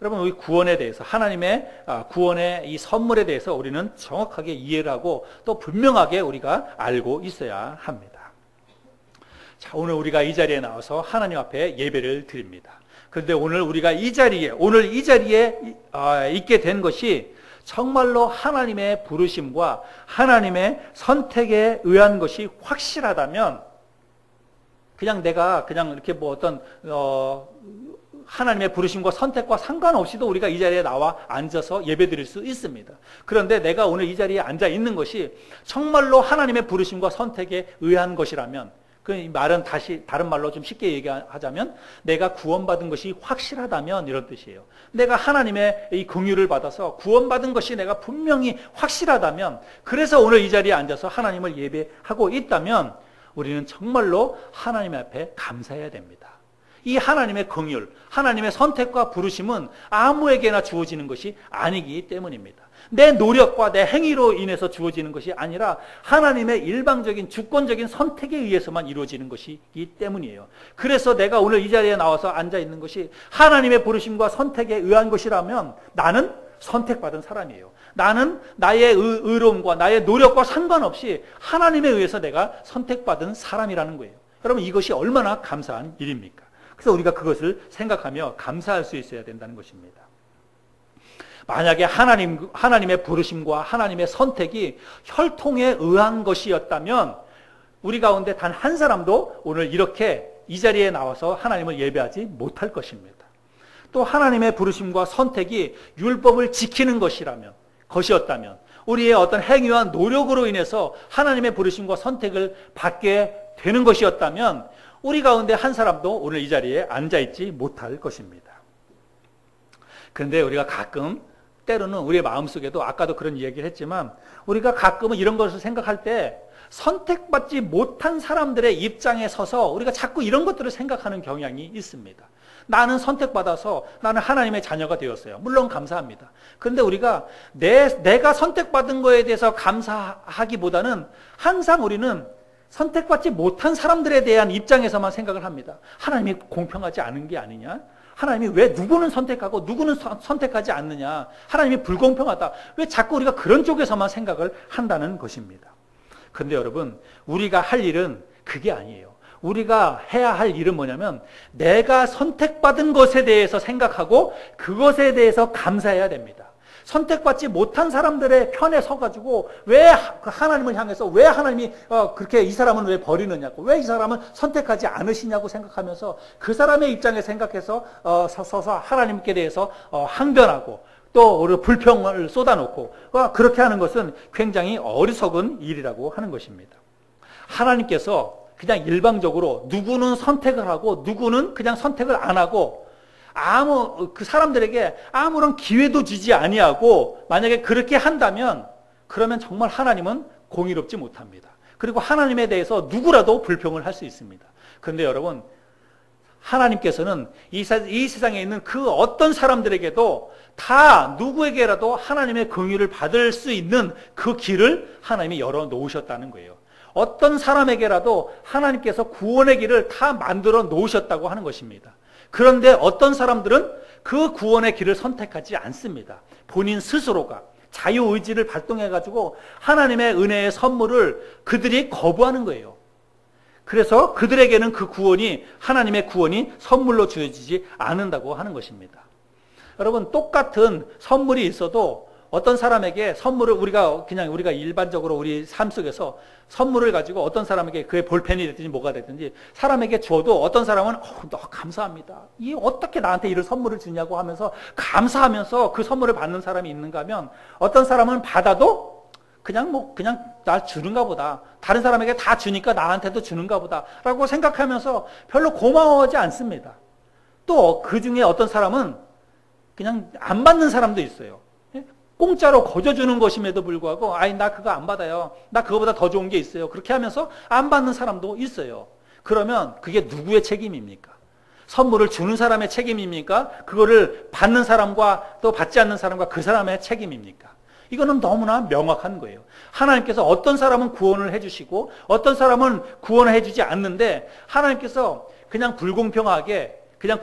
여러분, 우리 구원에 대해서 하나님의 구원의 이 선물에 대해서 우리는 정확하게 이해를 하고 또 분명하게 우리가 알고 있어야 합니다. 자, 오늘 우리가 이 자리에 나와서 하나님 앞에 예배를 드립니다. 그런데 오늘 우리가 이 자리에 있게 된 것이 정말로 하나님의 부르심과 하나님의 선택에 의한 것이 확실하다면 그냥 내가 이렇게 하나님의 부르심과 선택과 상관없이도 우리가 이 자리에 나와 앉아서 예배드릴 수 있습니다. 그런데 내가 오늘 이 자리에 앉아 있는 것이 정말로 하나님의 부르심과 선택에 의한 것이라면 그 말은 다른 말로 좀 쉽게 얘기하자면 내가 구원받은 것이 확실하다면 이런 뜻이에요. 내가 하나님의 이 긍휼을 받아서 구원받은 것이 내가 분명히 확실하다면 그래서 오늘 이 자리에 앉아서 하나님을 예배하고 있다면 우리는 정말로 하나님 앞에 감사해야 됩니다. 이 하나님의 긍휼, 하나님의 선택과 부르심은 아무에게나 주어지는 것이 아니기 때문입니다. 내 노력과 내 행위로 인해서 주어지는 것이 아니라 하나님의 일방적인 주권적인 선택에 의해서만 이루어지는 것이기 때문이에요. 그래서 내가 오늘 이 자리에 나와서 앉아 있는 것이 하나님의 부르심과 선택에 의한 것이라면 나는 선택받은 사람이에요. 나는 나의 의로움과 나의 노력과 상관없이 하나님에 의해서 내가 선택받은 사람이라는 거예요. 여러분, 이것이 얼마나 감사한 일입니까? 그래서 우리가 그것을 생각하며 감사할 수 있어야 된다는 것입니다. 만약에 하나님의 부르심과 하나님의 선택이 혈통에 의한 것이었다면 우리 가운데 단 한 사람도 오늘 이렇게 이 자리에 나와서 하나님을 예배하지 못할 것입니다. 또 하나님의 부르심과 선택이 율법을 지키는 것이었다면 우리의 어떤 행위와 노력으로 인해서 하나님의 부르심과 선택을 받게 되는 것이었다면 우리 가운데 한 사람도 오늘 이 자리에 앉아있지 못할 것입니다. 그런데 우리가 가끔 때로는 우리의 마음속에도 아까도 그런 이야기를 했지만 우리가 가끔은 이런 것을 생각할 때 선택받지 못한 사람들의 입장에 서서 우리가 자꾸 이런 것들을 생각하는 경향이 있습니다. 나는 선택받아서 나는 하나님의 자녀가 되었어요. 물론 감사합니다. 그런데 우리가 내가 선택받은 거에 대해서 감사하기보다는 항상 우리는 선택받지 못한 사람들에 대한 입장에서만 생각을 합니다. 하나님이 공평하지 않은 게 아니냐? 하나님이 왜 누구는 선택하고 누구는 선택하지 않느냐? 하나님이 불공평하다. 왜 자꾸 우리가 그런 쪽에서만 생각을 한다는 것입니다. 그런데 여러분, 우리가 할 일은 그게 아니에요. 우리가 해야 할 일은 뭐냐면 내가 선택받은 것에 대해서 생각하고 그것에 대해서 감사해야 됩니다. 선택받지 못한 사람들의 편에 서가지고 왜 하나님을 향해서 왜 하나님이 그렇게 이 사람은 왜 버리느냐고, 왜 이 사람은 선택하지 않으시냐고 생각하면서 그 사람의 입장에 생각해서 서서 하나님께 대해서 항변하고 또 우리 불평을 쏟아놓고 그렇게 하는 것은 굉장히 어리석은 일이라고 하는 것입니다. 하나님께서 그냥 일방적으로 누구는 선택을 하고 누구는 그냥 선택을 안 하고 그 사람들에게 아무런 기회도 주지 아니하고 만약에 그렇게 한다면 그러면 정말 하나님은 공의롭지 못합니다. 그리고 하나님에 대해서 누구라도 불평을 할 수 있습니다. 그런데 여러분, 하나님께서는 이 세상에 있는 그 어떤 사람들에게도 다 누구에게라도 하나님의 긍휼을 받을 수 있는 그 길을 하나님이 열어놓으셨다는 거예요. 어떤 사람에게라도 하나님께서 구원의 길을 다 만들어 놓으셨다고 하는 것입니다. 그런데 어떤 사람들은 그 구원의 길을 선택하지 않습니다. 본인 스스로가 자유의지를 발동해가지고 하나님의 은혜의 선물을 그들이 거부하는 거예요. 그래서 그들에게는 그 구원이, 하나님의 구원이 선물로 주어지지 않는다고 하는 것입니다. 여러분, 똑같은 선물이 있어도 어떤 사람에게 선물을 우리가 일반적으로 우리 삶 속에서 선물을 가지고 어떤 사람에게 그의 볼펜이 됐든지 뭐가 됐든지 사람에게 줘도 어떤 사람은 너 감사합니다. 이 어떻게 나한테 이런 선물을 주냐고 하면서 감사하면서 그 선물을 받는 사람이 있는가 하면 어떤 사람은 받아도 그냥 나 주는가 보다. 다른 사람에게 다 주니까 나한테도 주는가 보다. 라고 생각하면서 별로 고마워하지 않습니다. 또 그 중에 어떤 사람은 그냥 안 받는 사람도 있어요. 공짜로 거저주는 것임에도 불구하고 나 그거 안 받아요. 나 그거보다 더 좋은 게 있어요. 그렇게 하면서 안 받는 사람도 있어요. 그러면 그게 누구의 책임입니까? 선물을 주는 사람의 책임입니까? 그거를 받는 사람과 또 받지 않는 사람과 그 사람의 책임입니까? 이거는 너무나 명확한 거예요. 하나님께서 어떤 사람은 구원을 해주시고 어떤 사람은 구원을 해주지 않는데 하나님께서 그냥 불공평하게 그냥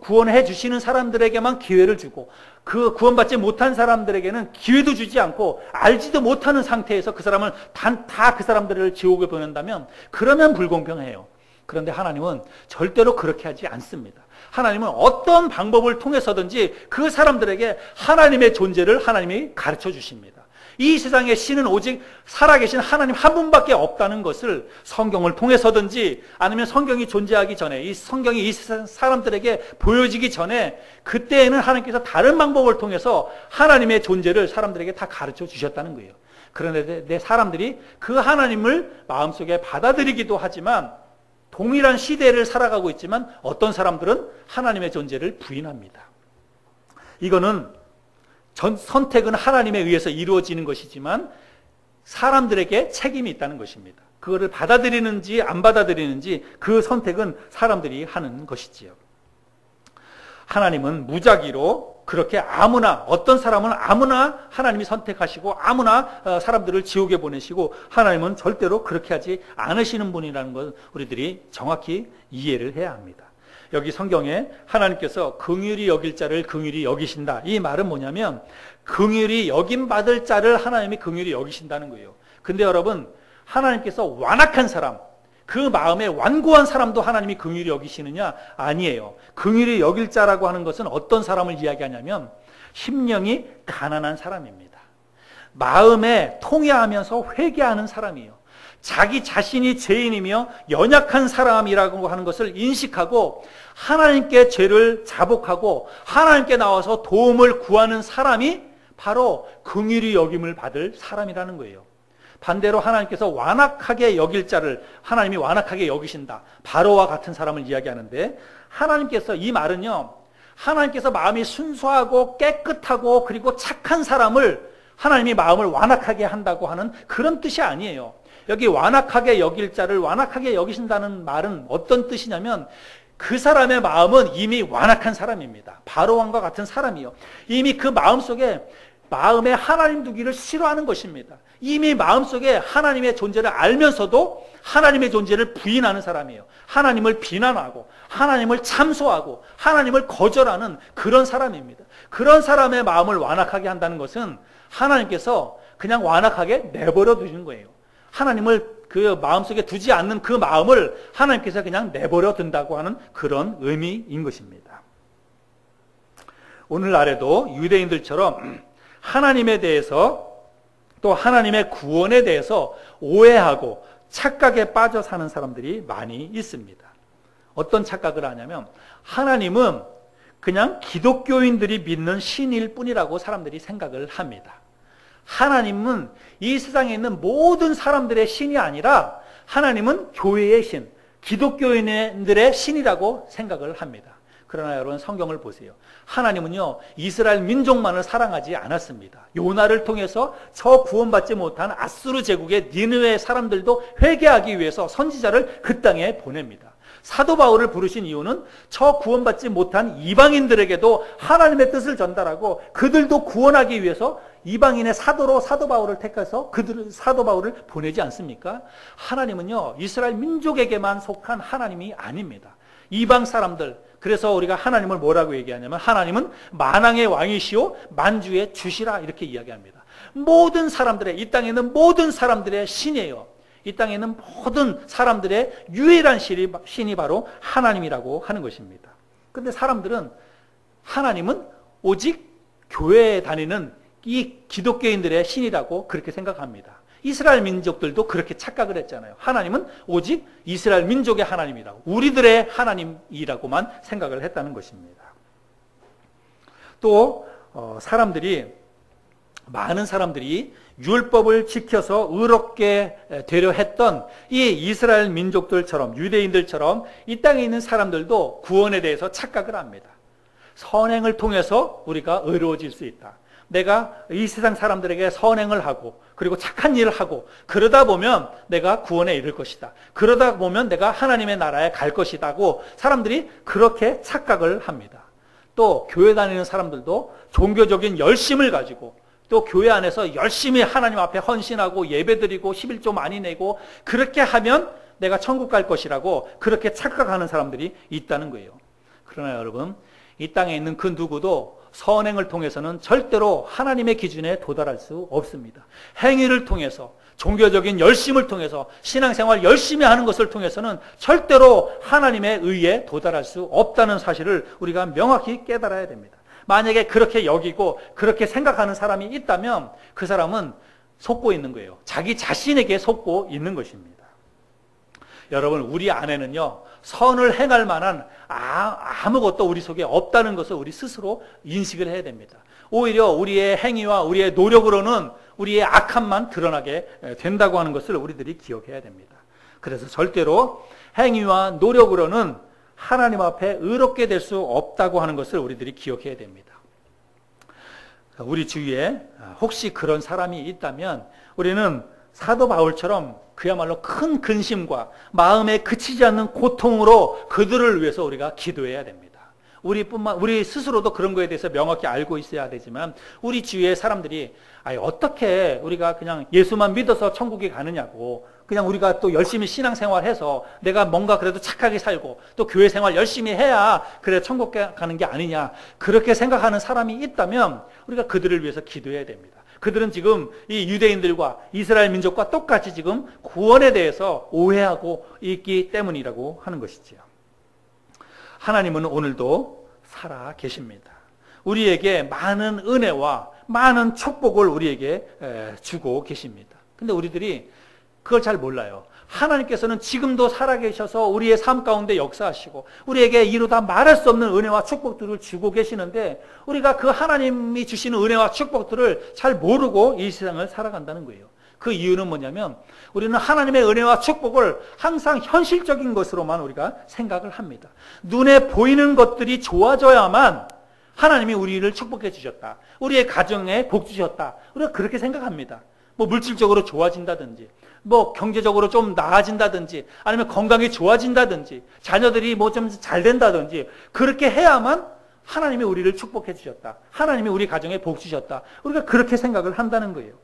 구원해 주시는 사람들에게만 기회를 주고 그 구원받지 못한 사람들에게는 기회도 주지 않고 알지도 못하는 상태에서 그 사람을 다 그 사람들을 지옥에 보낸다면 그러면 불공평해요. 그런데 하나님은 절대로 그렇게 하지 않습니다. 하나님은 어떤 방법을 통해서든지 그 사람들에게 하나님의 존재를 하나님이 가르쳐 주십니다. 이 세상의 신은 오직 살아계신 하나님 한 분밖에 없다는 것을 성경을 통해서든지 아니면 성경이 존재하기 전에 이 성경이 이 세상 사람들에게 보여지기 전에 그때에는 하나님께서 다른 방법을 통해서 하나님의 존재를 사람들에게 다 가르쳐 주셨다는 거예요. 그런데 내 사람들이 그 하나님을 마음속에 받아들이기도 하지만 동일한 시대를 살아가고 있지만 어떤 사람들은 하나님의 존재를 부인합니다. 이거는 선택은 하나님에 의해서 이루어지는 것이지만 사람들에게 책임이 있다는 것입니다. 그거를 받아들이는지 안 받아들이는지 그 선택은 사람들이 하는 것이지요. 하나님은 무작위로 그렇게 아무나 어떤 사람은 아무나 하나님이 선택하시고 아무나 사람들을 지옥에 보내시고 하나님은 절대로 그렇게 하지 않으시는 분이라는 걸 우리들이 정확히 이해를 해야 합니다. 여기 성경에 하나님께서 긍휼히 여길 자를 긍휼히 여기신다. 이 말은 뭐냐면 긍휼히 여김받을 자를 하나님이 긍휼히 여기신다는 거예요. 근데 여러분, 하나님께서 완악한 사람, 그 마음에 완고한 사람도 하나님이 긍휼히 여기시느냐? 아니에요. 긍휼히 여길 자라고 하는 것은 어떤 사람을 이야기하냐면 심령이 가난한 사람입니다. 마음에 통회하면서 회개하는 사람이에요. 자기 자신이 죄인이며 연약한 사람이라고 하는 것을 인식하고 하나님께 죄를 자복하고 하나님께 나와서 도움을 구하는 사람이 바로 긍휼히 여김을 받을 사람이라는 거예요. 반대로 하나님께서 완악하게 여길 자를 하나님이 완악하게 여기신다. 바로와 같은 사람을 이야기하는데, 하나님께서 이 말은요, 하나님께서 마음이 순수하고 깨끗하고 그리고 착한 사람을 하나님이 마음을 완악하게 한다고 하는 그런 뜻이 아니에요. 여기 완악하게 여길 자를 완악하게 여기신다는 말은 어떤 뜻이냐면 그 사람의 마음은 이미 완악한 사람입니다. 바로왕과 같은 사람이요. 이미 그 마음속에 마음에 하나님 두기를 싫어하는 것입니다. 이미 마음속에 하나님의 존재를 알면서도 하나님의 존재를 부인하는 사람이에요. 하나님을 비난하고 하나님을 참소하고 하나님을 거절하는 그런 사람입니다. 그런 사람의 마음을 완악하게 한다는 것은 하나님께서 그냥 완악하게 내버려 두시는 거예요. 하나님을 그 마음속에 두지 않는 그 마음을 하나님께서 그냥 내버려 둔다고 하는 그런 의미인 것입니다. 오늘날에도 유대인들처럼 하나님에 대해서 또 하나님의 구원에 대해서 오해하고 착각에 빠져 사는 사람들이 많이 있습니다. 어떤 착각을 하냐면 하나님은 그냥 기독교인들이 믿는 신일 뿐이라고 사람들이 생각을 합니다. 하나님은 이 세상에 있는 모든 사람들의 신이 아니라 하나님은 교회의 신, 기독교인들의 신이라고 생각을 합니다. 그러나 여러분 성경을 보세요. 하나님은요 이스라엘 민족만을 사랑하지 않았습니다. 요나를 통해서 저 구원받지 못한 아수르 제국의 니느웨 사람들도 회개하기 위해서 선지자를 그 땅에 보냅니다. 사도 바울을 부르신 이유는 저 구원받지 못한 이방인들에게도 하나님의 뜻을 전달하고 그들도 구원하기 위해서 이방인의 사도로 사도 바울을 택해서 사도 바울을 보내지 않습니까? 하나님은요 이스라엘 민족에게만 속한 하나님이 아닙니다. 이방 사람들, 그래서 우리가 하나님을 뭐라고 얘기하냐면 하나님은 만왕의 왕이시오 만주의 주시라 이렇게 이야기합니다. 모든 사람들의, 이 땅에 있는 모든 사람들의 신이에요. 이 땅에 있는 모든 사람들의 유일한 신이 바로 하나님이라고 하는 것입니다. 그런데 사람들은 하나님은 오직 교회에 다니는 이 기독교인들의 신이라고 그렇게 생각합니다. 이스라엘 민족들도 그렇게 착각을 했잖아요. 하나님은 오직 이스라엘 민족의 하나님이라고, 우리들의 하나님이라고만 생각을 했다는 것입니다. 또 많은 사람들이 율법을 지켜서 의롭게 되려 했던 이 이스라엘 민족들처럼, 유대인들처럼 이 땅에 있는 사람들도 구원에 대해서 착각을 합니다. 선행을 통해서 우리가 의로워질 수 있다. 내가 이 세상 사람들에게 선행을 하고 그리고 착한 일을 하고 그러다 보면 내가 구원에 이를 것이다. 그러다 보면 내가 하나님의 나라에 갈 것이다고 사람들이 그렇게 착각을 합니다. 또 교회 다니는 사람들도 종교적인 열심을 가지고 또 교회 안에서 열심히 하나님 앞에 헌신하고 예배드리고 11조 많이 내고 그렇게 하면 내가 천국 갈 것이라고 그렇게 착각하는 사람들이 있다는 거예요. 그러나 여러분, 이 땅에 있는 그 누구도 선행을 통해서는 절대로 하나님의 기준에 도달할 수 없습니다. 행위를 통해서, 종교적인 열심을 통해서, 신앙생활 열심히 하는 것을 통해서는 절대로 하나님의 의에 도달할 수 없다는 사실을 우리가 명확히 깨달아야 됩니다. 만약에 그렇게 여기고 그렇게 생각하는 사람이 있다면 그 사람은 속고 있는 거예요. 자기 자신에게 속고 있는 것입니다. 여러분, 우리 안에는요 선을 행할 만한 아무것도 우리 속에 없다는 것을 우리 스스로 인식을 해야 됩니다. 오히려 우리의 행위와 우리의 노력으로는 우리의 악함만 드러나게 된다고 하는 것을 우리들이 기억해야 됩니다. 그래서 절대로 행위와 노력으로는 하나님 앞에 의롭게 될 수 없다고 하는 것을 우리들이 기억해야 됩니다. 우리 주위에 혹시 그런 사람이 있다면 우리는 사도 바울처럼 그야말로 큰 근심과 마음에 그치지 않는 고통으로 그들을 위해서 우리가 기도해야 됩니다. 우리 스스로도 그런 거에 대해서 명확히 알고 있어야 되지만 우리 주위의 사람들이 어떻게 우리가 그냥 예수만 믿어서 천국에 가느냐고, 그냥 우리가 또 열심히 신앙생활해서 내가 뭔가 그래도 착하게 살고 또 교회 생활 열심히 해야 그래 천국 가는 게 아니냐, 그렇게 생각하는 사람이 있다면 우리가 그들을 위해서 기도해야 됩니다. 그들은 지금 이 유대인들과 이스라엘 민족과 똑같이 지금 구원에 대해서 오해하고 있기 때문이라고 하는 것이지요. 하나님은 오늘도 살아 계십니다. 우리에게 많은 은혜와 많은 축복을 우리에게 주고 계십니다. 근데 우리들이 그걸 잘 몰라요. 하나님께서는 지금도 살아계셔서 우리의 삶 가운데 역사하시고 우리에게 이루다 말할 수 없는 은혜와 축복들을 주고 계시는데 우리가 그 하나님이 주시는 은혜와 축복들을 잘 모르고 이 세상을 살아간다는 거예요. 그 이유는 뭐냐면 우리는 하나님의 은혜와 축복을 항상 현실적인 것으로만 우리가 생각을 합니다. 눈에 보이는 것들이 좋아져야만 하나님이 우리를 축복해 주셨다. 우리의 가정에 복 주셨다. 우리가 그렇게 생각합니다. 뭐 물질적으로 좋아진다든지 뭐 경제적으로 좀 나아진다든지 아니면 건강이 좋아진다든지 자녀들이 뭐 좀 잘 된다든지 그렇게 해야만 하나님이 우리를 축복해 주셨다. 하나님이 우리 가정에 복 주셨다. 우리가 그렇게 생각을 한다는 거예요.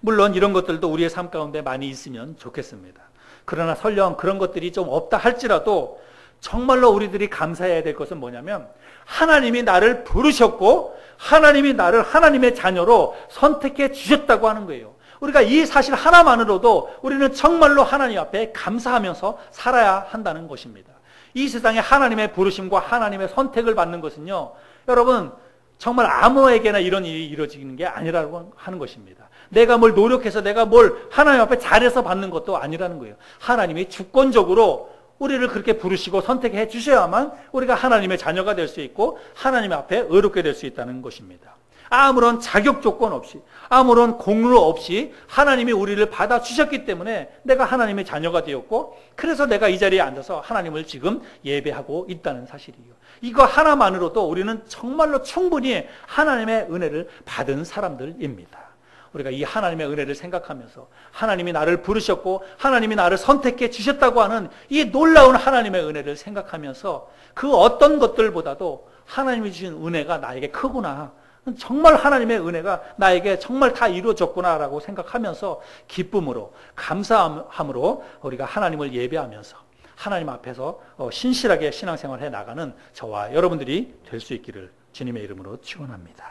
물론 이런 것들도 우리의 삶 가운데 많이 있으면 좋겠습니다. 그러나 설령 그런 것들이 좀 없다 할지라도 정말로 우리들이 감사해야 될 것은 뭐냐면 하나님이 나를 부르셨고 하나님이 나를 하나님의 자녀로 선택해 주셨다고 하는 거예요. 우리가 이 사실 하나만으로도 우리는 정말로 하나님 앞에 감사하면서 살아야 한다는 것입니다. 이 세상에 하나님의 부르심과 하나님의 선택을 받는 것은요, 여러분 정말 아무에게나 이런 일이 이루어지는 게 아니라고 하는 것입니다. 내가 뭘 노력해서 내가 뭘 하나님 앞에 잘해서 받는 것도 아니라는 거예요. 하나님이 주권적으로 우리를 그렇게 부르시고 선택해 주셔야만 우리가 하나님의 자녀가 될 수 있고 하나님 앞에 의롭게 될 수 있다는 것입니다. 아무런 자격 조건 없이 아무런 공로 없이 하나님이 우리를 받아주셨기 때문에 내가 하나님의 자녀가 되었고 그래서 내가 이 자리에 앉아서 하나님을 지금 예배하고 있다는 사실이에요. 이거 하나만으로도 우리는 정말로 충분히 하나님의 은혜를 받은 사람들입니다. 우리가 이 하나님의 은혜를 생각하면서 하나님이 나를 부르셨고 하나님이 나를 선택해 주셨다고 하는 이 놀라운 하나님의 은혜를 생각하면서 그 어떤 것들보다도 하나님이 주신 은혜가 나에게 크구나, 정말 하나님의 은혜가 나에게 정말 다 이루어졌구나라고 생각하면서 기쁨으로 감사함으로 우리가 하나님을 예배하면서 하나님 앞에서 신실하게 신앙생활을 해나가는 저와 여러분들이 될 수 있기를 주님의 이름으로 축원합니다.